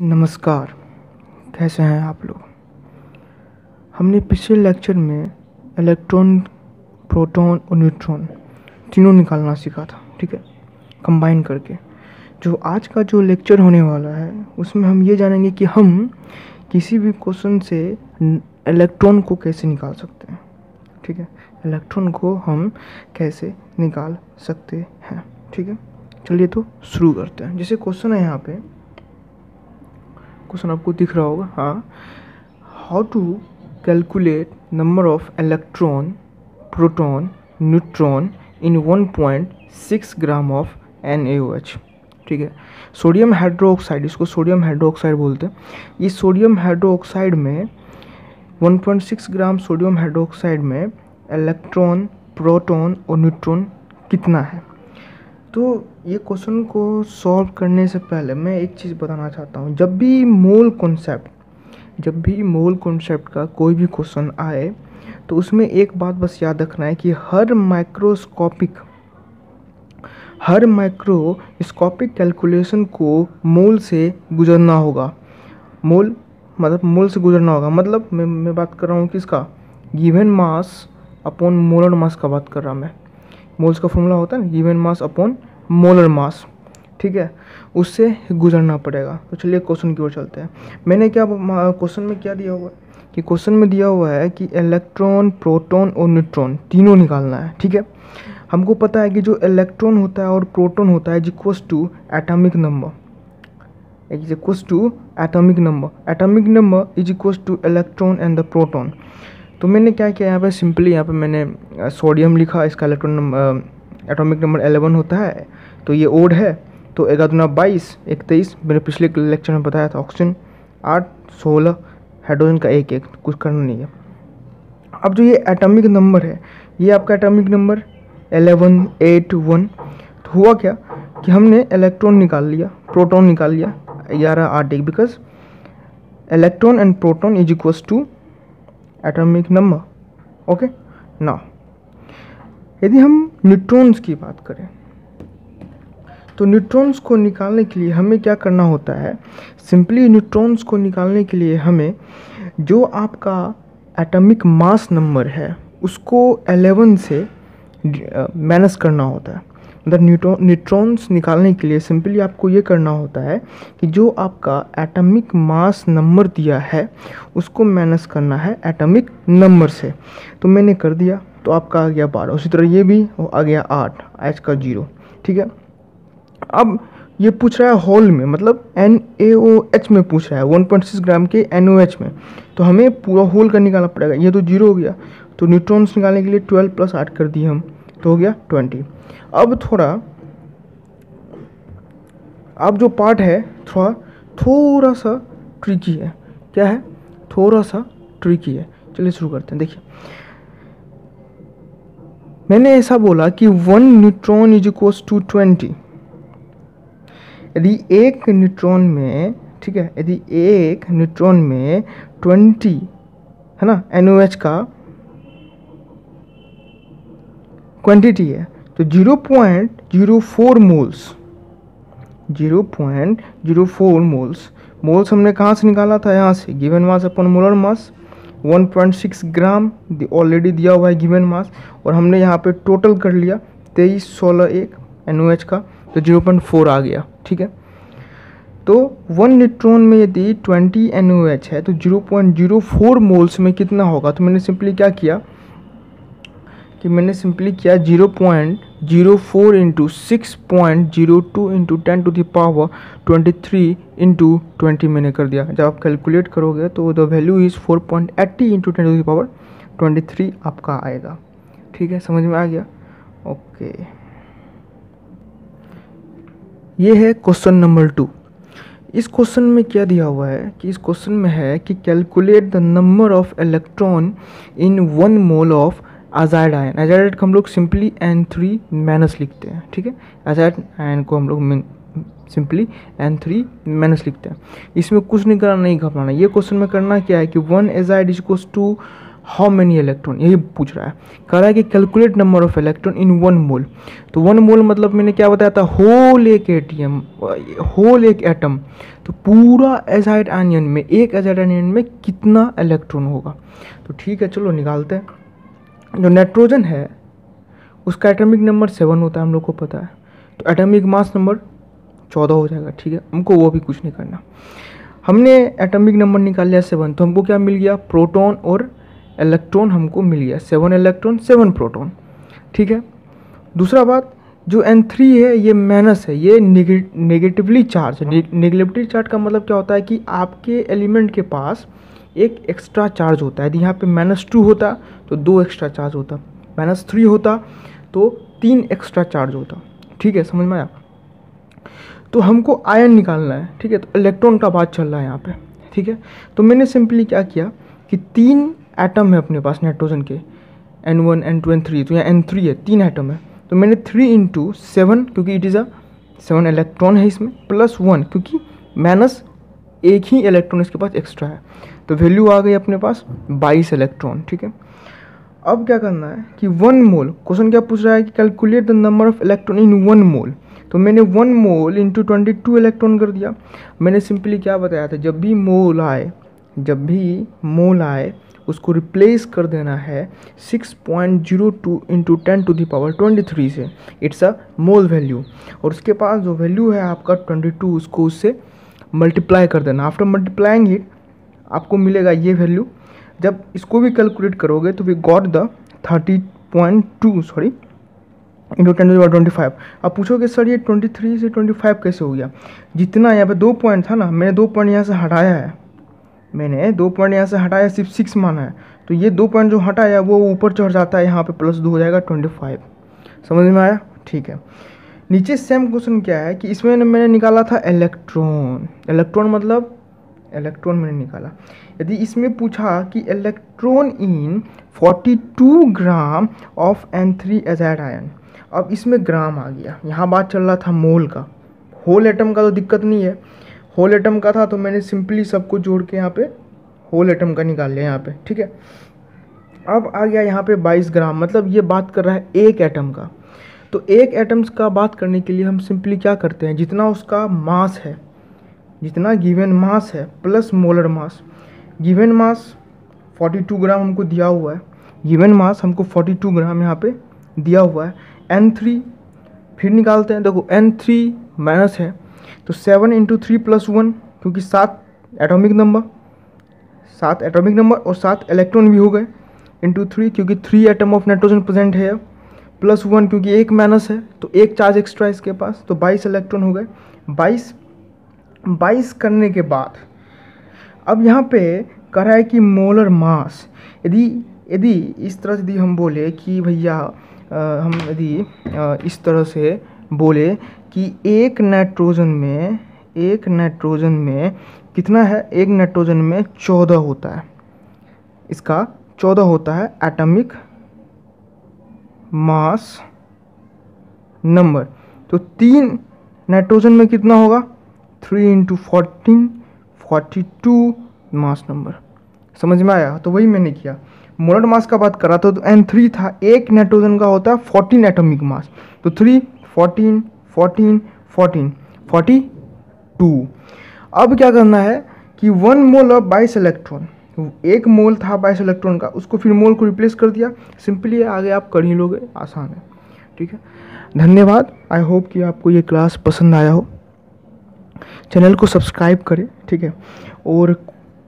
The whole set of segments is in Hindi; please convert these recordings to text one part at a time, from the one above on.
नमस्कार। कैसे हैं आप लोग। हमने पिछले लेक्चर में इलेक्ट्रॉन, प्रोटॉन और न्यूट्रॉन तीनों निकालना सीखा था, ठीक है, कंबाइन करके। जो आज का जो लेक्चर होने वाला है उसमें हम ये जानेंगे कि हम किसी भी क्वेश्चन से इलेक्ट्रॉन को कैसे निकाल सकते हैं, ठीक है। इलेक्ट्रॉन को हम कैसे निकाल सकते हैं, ठीक है। चलिए तो शुरू करते हैं। जैसे क्वेश्चन है यहाँ पे, क्वेश्चन आपको दिख रहा होगा, हाँ, how to calculate number of electron, proton, neutron in 1.6 gram of NaOH, ठीक है। सोडियम हाइड्रोक्साइड, इसको सोडियम हाइड्रोक्साइड बोलते हैं। इस सोडियम हाइड्रोक्साइड में 1.6 ग्राम सोडियम हाइड्रोक्साइड में इलेक्ट्रॉन, प्रोटॉन और न्यूट्रॉन कितना है। तो ये क्वेश्चन को सॉल्व करने से पहले मैं एक चीज़ बताना चाहता हूँ। जब भी मोल कॉन्सेप्ट का कोई भी क्वेश्चन आए तो उसमें एक बात बस याद रखना है कि हर माइक्रोस्कोपिक कैलकुलेशन को मोल से गुजरना होगा। मोल से गुजरना होगा, मतलब मैं बात कर रहा हूँ किसका, given mass upon molar mass का बात कर रहा मैं। मोल्स का फॉर्मूला होता है ना, given mass upon molar mass, ठीक है, उससे गुजरना पड़ेगा। तो चलिए क्वेश्चन की ओर चलते हैं। मैंने क्या क्वेश्चन में क्या दिया हुआ है कि क्वेश्चन में दिया हुआ है कि इलेक्ट्रॉन, प्रोटॉन और न्यूट्रॉन तीनों निकालना है, ठीक है। हमको पता है कि जो इलेक्ट्रॉन होता है और प्रोटॉन होता है equals to atomic number, is equals to electron and the proton. तो मैंने क्या किया यहाँ पे, सिंपली यहाँ पे मैंने सोडियम लिखा, इसका इलेक्ट्रॉन नंबर एटॉमिक नंबर 11 होता है, तो ये ओड है, तो 11 दूना 22, 31, मैंने पिछले लेक्चर में बताया था। ऑक्सीजन 8, 16, हाइड्रोजन का 1, कुछ करना नहीं है। अब जो ये एटॉमिक नंबर है, ये आपका एटॉमिक नंबर 11, 8, 1। तो हुआ क्या कि हमने इलेक्ट्रॉन निकाल लिया, प्रोटॉन निकाल लिया 11, 8, 1, because electron and proton is equals to atomic number, okay. Now यदि हम न्यूट्रॉन्स की बात करें तो न्यूट्रॉन्स को निकालने के लिए हमें क्या करना होता है। सिंपली न्यूट्रॉन्स को निकालने के लिए हमें जो आपका एटॉमिक मास नंबर है उसको 11 से माइनस करना होता है। मतलब न्यूट्रॉन्स निकालने के लिए सिंपली आपको ये करना होता है कि जो आपका एटॉमिक मास नंबर दिया है उसको माइनस करना है एटॉमिक नंबर से। तो मैंने कर दिया, तो आपका आ गया 12। उसी तरह ये भी आ गया 8, H का 0, ठीक है। अब ये पूछ रहा है होल में, मतलब NaOH में पूछ रहा है, 1.6 ग्राम के NaOH में, तो हमें पूरा होल का निकालना पड़ेगा। ये तो 0 हो गया, तो न्यूट्रॉन्स निकालने के लिए 12 + 8 कर दिए हम, तो हो गया 20। अब जो पार्ट है थोड़ा सा ट्रिकी है। क्या है? थोड़ा सा ट्रिकी है। चलिए शुरू करते हैं। देखिए, मैंने ऐसा बोला कि 1 न्यूट्रॉन इज इक्वल्स टू 20। यदि एक न्यूट्रॉन में, ठीक है, यदि एक न्यूट्रॉन में 20 है ना NaOH का क्वांटिटी है, तो 0.04 मोल्स हमने कहाँ से निकाला था, यहाँ से, given mass upon molar mass 1.6 ग्राम ऑलरेडी दिया हुआ है गिवन मास, और हमने यहाँ पे टोटल कर लिया 23, 16, 1 NaOH का, तो 0.4 आ गया, ठीक है। तो 1 न्यूट्रॉन में यदि 20 NaOH है तो 0.04 मोल्स में कितना होगा। तो मैंने सिंपली क्या किया कि 0.04 इंटू 6.02 इंटू 10⁻23 इंटू 20 मैंने कर दिया। जब आप कैलकुलेट करोगे तो द वैल्यू इज़ 4.80 इंटू 10⁻23 आपका आएगा, ठीक है। समझ में आ गया? ओके, ये है क्वेश्चन नंबर 2। इस क्वेश्चन में क्या दिया हुआ है कि इस क्वेश्चन में है कि calculate the number of electron in 1 mole of azide ion. Azide को हम लोग सिंपली N3 माइनस लिखते हैं, ठीक है। अजाइड आयन को हम लोग सिंपली N3 माइनस लिखते हैं। इसमें कुछ नहीं करना, नहीं घबराना। ये क्वेश्चन में करना क्या है कि 1 azide is equals to how many electron, यही पूछ रहा है। कह रहा है कि calculate number of electron in 1 mole. तो 1 मोल मतलब मैंने क्या बताया था, होल एक एटीएम, होल एक एटम। तो पूरा एजाइड आयन में, एक एजाइड आयन में कितना इलेक्ट्रॉन होगा। तो ठीक है, चलो निकालते हैं। जो नाइट्रोजन है उसका एटॉमिक नंबर 7 होता है, हम लोग को पता है। तो एटॉमिक मास नंबर 14 हो जाएगा, ठीक है, हमको वो भी कुछ नहीं करना। हमने एटॉमिक नंबर निकाल लिया 7, तो हमको क्या मिल गया, प्रोटॉन और इलेक्ट्रॉन हमको मिल गया, 7 इलेक्ट्रॉन 7 प्रोटॉन, ठीक है। दूसरा बात, जो N3 है ये माइनस है, ये नेगेटिवली चार्ज है। नेगेटिवली चार्ज का मतलब क्या होता है कि आपके एलिमेंट के पास एक एक्स्ट्रा चार्ज होता है। यदि यहाँ पे -2 होता तो 2 एक्स्ट्रा चार्ज होता, -3 होता तो 3 एक्स्ट्रा चार्ज होता, ठीक है, समझ में आया। तो हमको आयन निकालना है, ठीक है। तो इलेक्ट्रॉन का बात चल रहा है यहाँ पे, ठीक है। तो मैंने सिंपली क्या किया कि 3 एटम है अपने पास नाइट्रोजन के, N1 N2 N3, तो यहाँ N3 है, 3 एटम है। तो मैंने 3 × 7, क्योंकि इट इज़ अ 7 इलेक्ट्रॉन है इसमें, +1 क्योंकि माइनस एक ही इलेक्ट्रॉन इसके पास एक्स्ट्रा है। तो वैल्यू आ गई अपने पास 22 इलेक्ट्रॉन, ठीक है। अब क्या करना है कि 1 मोल, क्वेश्चन क्या पूछ रहा है कि calculate the number of electron in 1 mole. तो मैंने 1 मोल × 22 इलेक्ट्रॉन कर दिया। मैंने सिंपली क्या बताया था, जब भी मोल आए उसको रिप्लेस कर देना है 6.02 × 10⁻23 से, इट्स अ मोल वैल्यू। और उसके पास जो वैल्यू है आपका 22, उसको उससे मल्टीप्लाई कर देना। आफ्टर मल्टीप्लाइंग इट आपको मिलेगा ये वैल्यू। जब इसको भी कैलकुलेट करोगे तो वी गॉट द 30.2 × 10⁻25। अब पूछोगे सर ये 23 से 25 कैसे हो गया। जितना यहाँ पे 2 पॉइंट था ना, मैंने 2 पॉइंट यहाँ से हटाया है, सिर्फ 6 माना है। तो ये 2 पॉइंट जो हटाया वो ऊपर चढ़ जाता है, यहाँ पे +2 हो जाएगा 25। समझ में आया, ठीक है। नीचे सेम क्वेश्चन क्या है कि इसमें मैंने निकाला था इलेक्ट्रॉन मतलब इलेक्ट्रॉन मैंने निकाला। यदि इसमें पूछा कि electron in 42 gram of N3 azide ion, अब इसमें ग्राम आ गया। यहाँ बात चल रहा था मोल का, होल एटम का तो दिक्कत नहीं है, होल एटम का था तो मैंने सिंपली सबको जोड़ के यहाँ पे होल एटम का निकाल लिया यहाँ पे, ठीक है। अब आ गया यहाँ पे 22 ग्राम, मतलब ये बात कर रहा है एक एटम का। तो एक एटम्स का बात करने के लिए हम सिंपली क्या करते हैं, जितना उसका मास है, जितना गिवन मास है plus molar mass. Given mass 42 ग्राम हमको दिया हुआ है, गिवन मास हमको 42 ग्राम यहाँ पे दिया हुआ है। N3 फिर निकालते हैं, देखो N3 माइनस है तो 7 × 3 + 1, क्योंकि 7 एटॉमिक नंबर और 7 इलेक्ट्रॉन भी हो गए, × 3 क्योंकि 3 एटम ऑफ नाइट्रोजन प्रेजेंट है, +1 क्योंकि एक माइनस है तो एक चार्ज एक्स्ट्रा इसके पास, तो 22 इलेक्ट्रॉन हो गए। 22 करने के बाद अब यहाँ पे कह रहा है कि मोलर मास, यदि इस तरह से हम बोले कि भैया हम यदि इस तरह से बोले कि एक नाइट्रोजन में कितना है, एक नाइट्रोजन में 14 होता है, इसका 14 होता है एटॉमिक मास नंबर। तो 3 नाइट्रोजन में कितना होगा, 3 × 14 42 मास नंबर। समझ में आया। तो वही मैंने किया, मोलर मास का बात करा तो N3 था, एक नाइट्रोजन का होता है 14 एटॉमिक मास, तो 3 14 14 14 42। अब क्या करना है कि 1 मोल ऑफ 22 इलेक्ट्रॉन, एक मोल था 22 इलेक्ट्रॉन का, उसको फिर मोल को रिप्लेस कर दिया। सिंपली आगे आप कर ही लोगे, आसान है, ठीक है। धन्यवाद। आई होप कि आपको ये क्लास पसंद आया हो। चैनल को सब्सक्राइब करें, ठीक है। और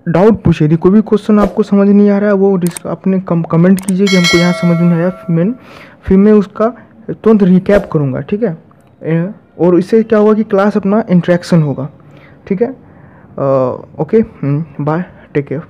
डाउट पूछिए, यदि कोई भी क्वेश्चन आपको समझ नहीं आ रहा है वो अपने कमेंट कीजिए कि हमको यहाँ समझ नहीं आया, फिर मैं उसका तुरंत रिकैप करूँगा, ठीक है। और इससे क्या होगा कि क्लास अपना इंटरेक्शन होगा, ठीक है। Okay, bye, take care.